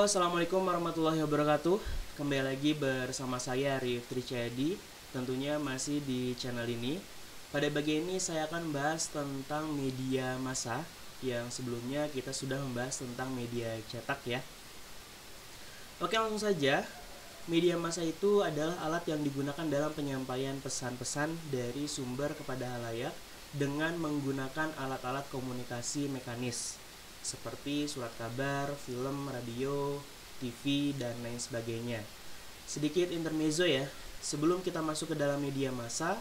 Assalamualaikum warahmatullahi wabarakatuh. Kembali lagi bersama saya Arif Tricayadi, tentunya masih di channel ini. Pada bagian ini saya akan membahas tentang media massa, yang sebelumnya kita sudah membahas tentang media cetak ya. Oke, langsung saja. Media massa itu adalah alat yang digunakan dalam penyampaian pesan-pesan dari sumber kepada halayak dengan menggunakan alat-alat komunikasi mekanis seperti surat kabar, film, radio, TV, dan lain sebagainya. Sedikit intermezzo ya, sebelum kita masuk ke dalam media massa,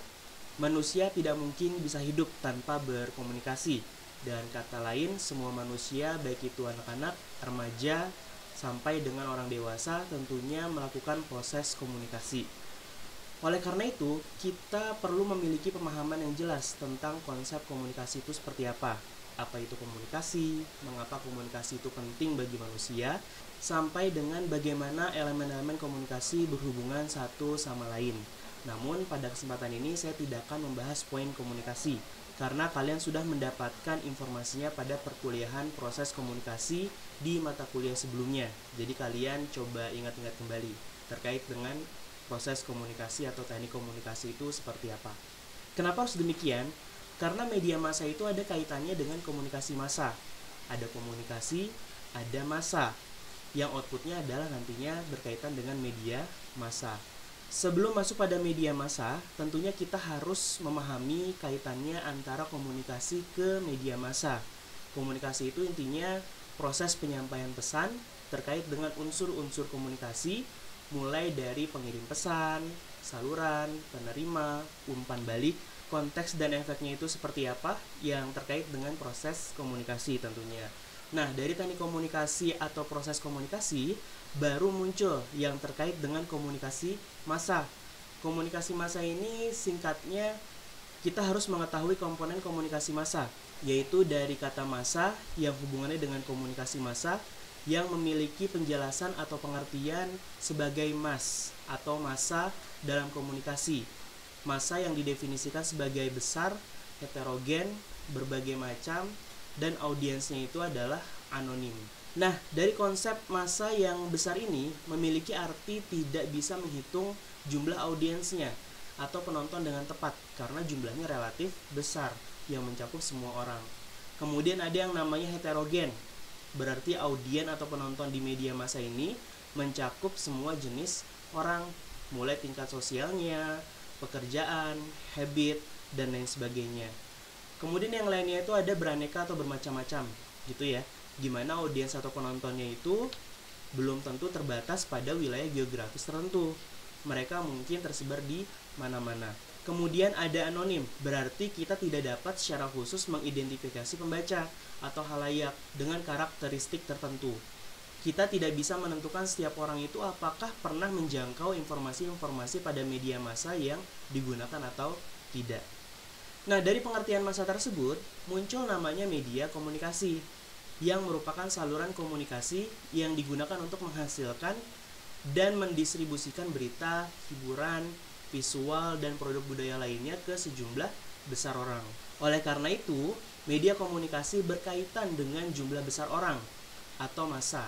manusia tidak mungkin bisa hidup tanpa berkomunikasi. Dan kata lain, semua manusia, baik itu anak-anak, remaja, sampai dengan orang dewasa, tentunya melakukan proses komunikasi. Oleh karena itu, kita perlu memiliki pemahaman yang jelas tentang konsep komunikasi itu seperti apa itu komunikasi, mengapa komunikasi itu penting bagi manusia, sampai dengan bagaimana elemen-elemen komunikasi berhubungan satu sama lain. Namun pada kesempatan ini saya tidak akan membahas poin komunikasi, karena kalian sudah mendapatkan informasinya pada perkuliahan proses komunikasi di mata kuliah sebelumnya. Jadi kalian coba ingat-ingat kembali terkait dengan proses komunikasi atau teknik komunikasi itu seperti apa. Kenapa harus demikian? Karena media massa itu ada kaitannya dengan komunikasi massa. Ada komunikasi, ada massa, yang outputnya adalah nantinya berkaitan dengan media massa. Sebelum masuk pada media massa, tentunya kita harus memahami kaitannya antara komunikasi ke media massa. Komunikasi itu intinya proses penyampaian pesan terkait dengan unsur-unsur komunikasi, mulai dari pengirim pesan, saluran, penerima, umpan balik, konteks dan efeknya itu seperti apa yang terkait dengan proses komunikasi tentunya. Nah, dari teknik komunikasi atau proses komunikasi baru muncul yang terkait dengan komunikasi massa. Komunikasi massa ini singkatnya kita harus mengetahui komponen komunikasi massa, yaitu dari kata massa yang hubungannya dengan komunikasi massa yang memiliki penjelasan atau pengertian sebagai mass atau massa dalam komunikasi. Massa yang didefinisikan sebagai besar, heterogen, berbagai macam, dan audiensnya itu adalah anonim. Nah, dari konsep massa yang besar ini memiliki arti tidak bisa menghitung jumlah audiensnya atau penonton dengan tepat karena jumlahnya relatif besar yang mencakup semua orang. Kemudian ada yang namanya heterogen, berarti audien atau penonton di media massa ini mencakup semua jenis orang, mulai tingkat sosialnya, pekerjaan, habit, dan lain sebagainya. Kemudian yang lainnya itu ada beraneka atau bermacam-macam gitu ya. Gimana audiens atau penontonnya itu belum tentu terbatas pada wilayah geografis tertentu. Mereka mungkin tersebar di mana-mana. Kemudian ada anonim, berarti kita tidak dapat secara khusus mengidentifikasi pembaca atau halayak dengan karakteristik tertentu. Kita tidak bisa menentukan setiap orang itu apakah pernah menjangkau informasi-informasi pada media massa yang digunakan atau tidak. Nah, dari pengertian massa tersebut, muncul namanya media komunikasi, yang merupakan saluran komunikasi yang digunakan untuk menghasilkan dan mendistribusikan berita, hiburan, visual, dan produk budaya lainnya ke sejumlah besar orang. Oleh karena itu, media komunikasi berkaitan dengan jumlah besar orang atau massa.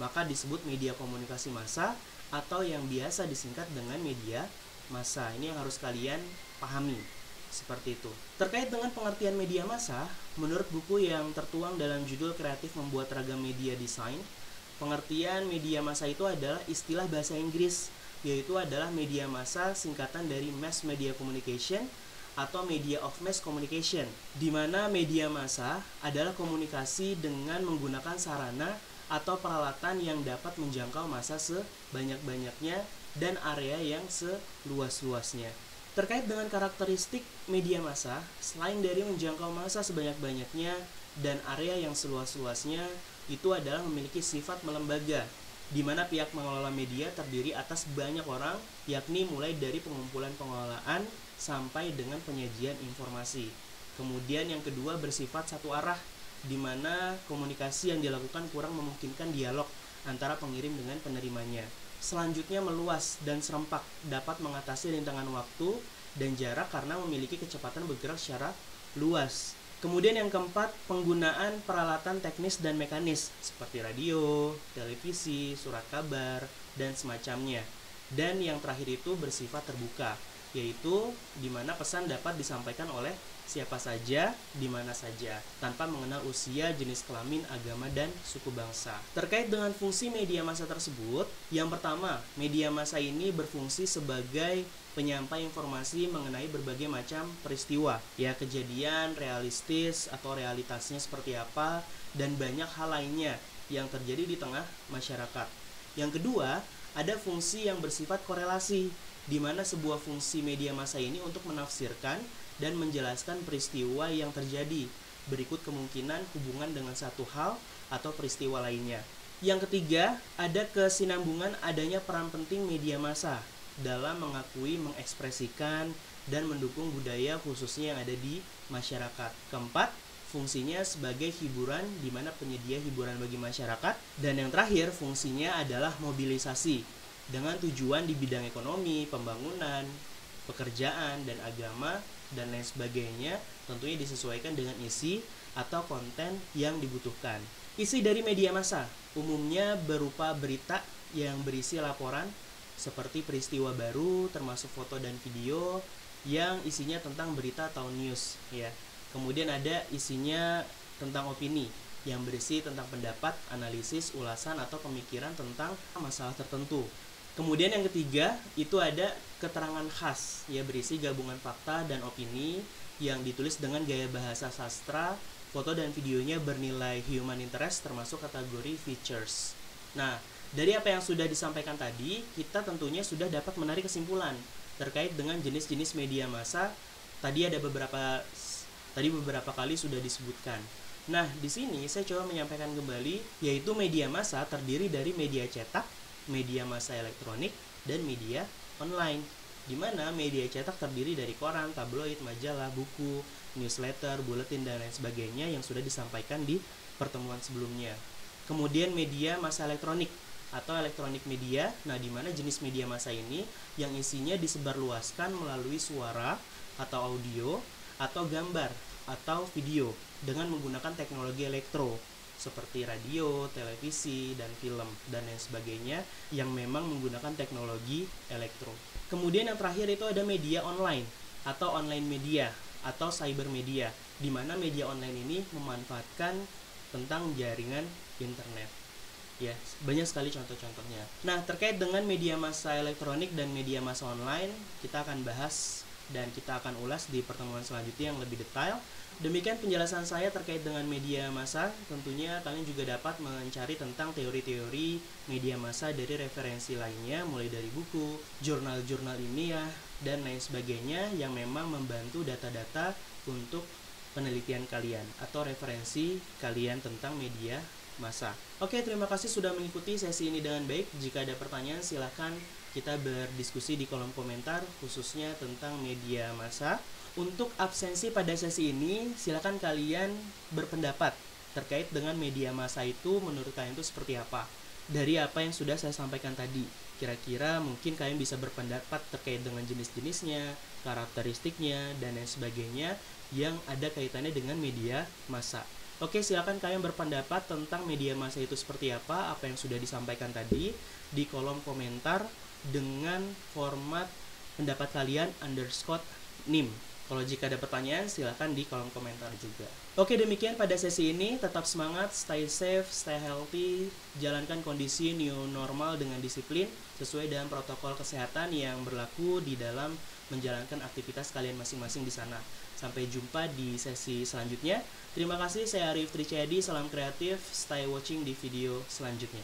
Maka disebut media komunikasi massa atau yang biasa disingkat dengan media massa. Ini yang harus kalian pahami. Seperti itu. Terkait dengan pengertian media massa, menurut buku yang tertuang dalam judul Kreatif Membuat Ragam Media Design, pengertian media massa itu adalah istilah bahasa Inggris, yaitu adalah media massa singkatan dari Mass Media Communication atau Media of Mass Communication, di mana media massa adalah komunikasi dengan menggunakan sarana atau peralatan yang dapat menjangkau massa sebanyak-banyaknya dan area yang seluas-luasnya. Terkait dengan karakteristik media massa, selain dari menjangkau massa sebanyak-banyaknya dan area yang seluas-luasnya, itu adalah memiliki sifat melembaga, di mana pihak mengelola media terdiri atas banyak orang, yakni mulai dari pengumpulan pengelolaan sampai dengan penyajian informasi. Kemudian yang kedua bersifat satu arah, di mana komunikasi yang dilakukan kurang memungkinkan dialog antara pengirim dengan penerimanya. Selanjutnya meluas dan serempak, dapat mengatasi rintangan waktu dan jarak karena memiliki kecepatan bergerak secara luas. Kemudian yang keempat, penggunaan peralatan teknis dan mekanis seperti radio, televisi, surat kabar, dan semacamnya. Dan yang terakhir itu bersifat terbuka, yaitu di mana pesan dapat disampaikan oleh siapa saja, di mana saja, tanpa mengenal usia, jenis kelamin, agama, dan suku bangsa. Terkait dengan fungsi media massa tersebut, yang pertama, media massa ini berfungsi sebagai penyampai informasi mengenai berbagai macam peristiwa, ya, kejadian realistis atau realitasnya seperti apa, dan banyak hal lainnya yang terjadi di tengah masyarakat. Yang kedua, ada fungsi yang bersifat korelasi, di mana sebuah fungsi media massa ini untuk menafsirkan dan menjelaskan peristiwa yang terjadi. Berikut kemungkinan hubungan dengan satu hal atau peristiwa lainnya. Yang ketiga, ada kesinambungan adanya peran penting media massa dalam mengakui, mengekspresikan, dan mendukung budaya khususnya yang ada di masyarakat. Keempat, fungsinya sebagai hiburan di mana penyedia hiburan bagi masyarakat. Dan yang terakhir, fungsinya adalah mobilisasi dengan tujuan di bidang ekonomi, pembangunan, pekerjaan, dan agama, dan lain sebagainya, tentunya disesuaikan dengan isi atau konten yang dibutuhkan. Isi dari media massa umumnya berupa berita yang berisi laporan seperti peristiwa baru, termasuk foto dan video yang isinya tentang berita atau news, ya. Kemudian ada isinya tentang opini yang berisi tentang pendapat, analisis, ulasan, atau pemikiran tentang masalah tertentu. Kemudian yang ketiga, itu ada keterangan khas, ya, berisi gabungan fakta dan opini yang ditulis dengan gaya bahasa sastra. Foto dan videonya bernilai human interest termasuk kategori features. Nah, dari apa yang sudah disampaikan tadi, kita tentunya sudah dapat menarik kesimpulan terkait dengan jenis-jenis media massa. Tadi beberapa kali sudah disebutkan. Nah, di sini saya coba menyampaikan kembali, yaitu media massa terdiri dari media cetak, media massa elektronik, dan media online. Di mana media cetak terdiri dari koran, tabloid, majalah, buku, newsletter, buletin, dan lain sebagainya yang sudah disampaikan di pertemuan sebelumnya. Kemudian media massa elektronik atau electronic media, nah di mana jenis media massa ini yang isinya disebarluaskan melalui suara atau audio atau gambar atau video dengan menggunakan teknologi elektro seperti radio, televisi, dan film, dan lain sebagainya yang memang menggunakan teknologi elektro. Kemudian yang terakhir itu ada media online atau online media atau cyber media, di mana media online ini memanfaatkan tentang jaringan internet. Ya, banyak sekali contoh-contohnya. Nah, terkait dengan media massa elektronik dan media massa online, kita akan bahas dan kita akan ulas di pertemuan selanjutnya yang lebih detail. Demikian penjelasan saya terkait dengan media massa. Tentunya kalian juga dapat mencari tentang teori-teori media massa dari referensi lainnya, mulai dari buku, jurnal-jurnal ilmiah, dan lain sebagainya yang memang membantu data-data untuk penelitian kalian atau referensi kalian tentang media massa. Oke, terima kasih sudah mengikuti sesi ini dengan baik. Jika ada pertanyaan, silahkan kita berdiskusi di kolom komentar khususnya tentang media massa. Untuk absensi pada sesi ini, silakan kalian berpendapat terkait dengan media massa itu menurut kalian itu seperti apa. Dari apa yang sudah saya sampaikan tadi, kira-kira mungkin kalian bisa berpendapat terkait dengan jenis-jenisnya, karakteristiknya, dan lain sebagainya yang ada kaitannya dengan media massa. Oke, silakan kalian berpendapat tentang media massa itu seperti apa yang sudah disampaikan tadi di kolom komentar dengan format pendapat kalian _NIM. Kalau jika ada pertanyaan, silahkan di kolom komentar juga. Oke, demikian pada sesi ini. Tetap semangat, stay safe, stay healthy, jalankan kondisi new normal dengan disiplin sesuai dengan protokol kesehatan yang berlaku di dalam menjalankan aktivitas kalian masing-masing di sana. Sampai jumpa di sesi selanjutnya. Terima kasih, saya Arif Tricayadi, salam kreatif, stay watching di video selanjutnya.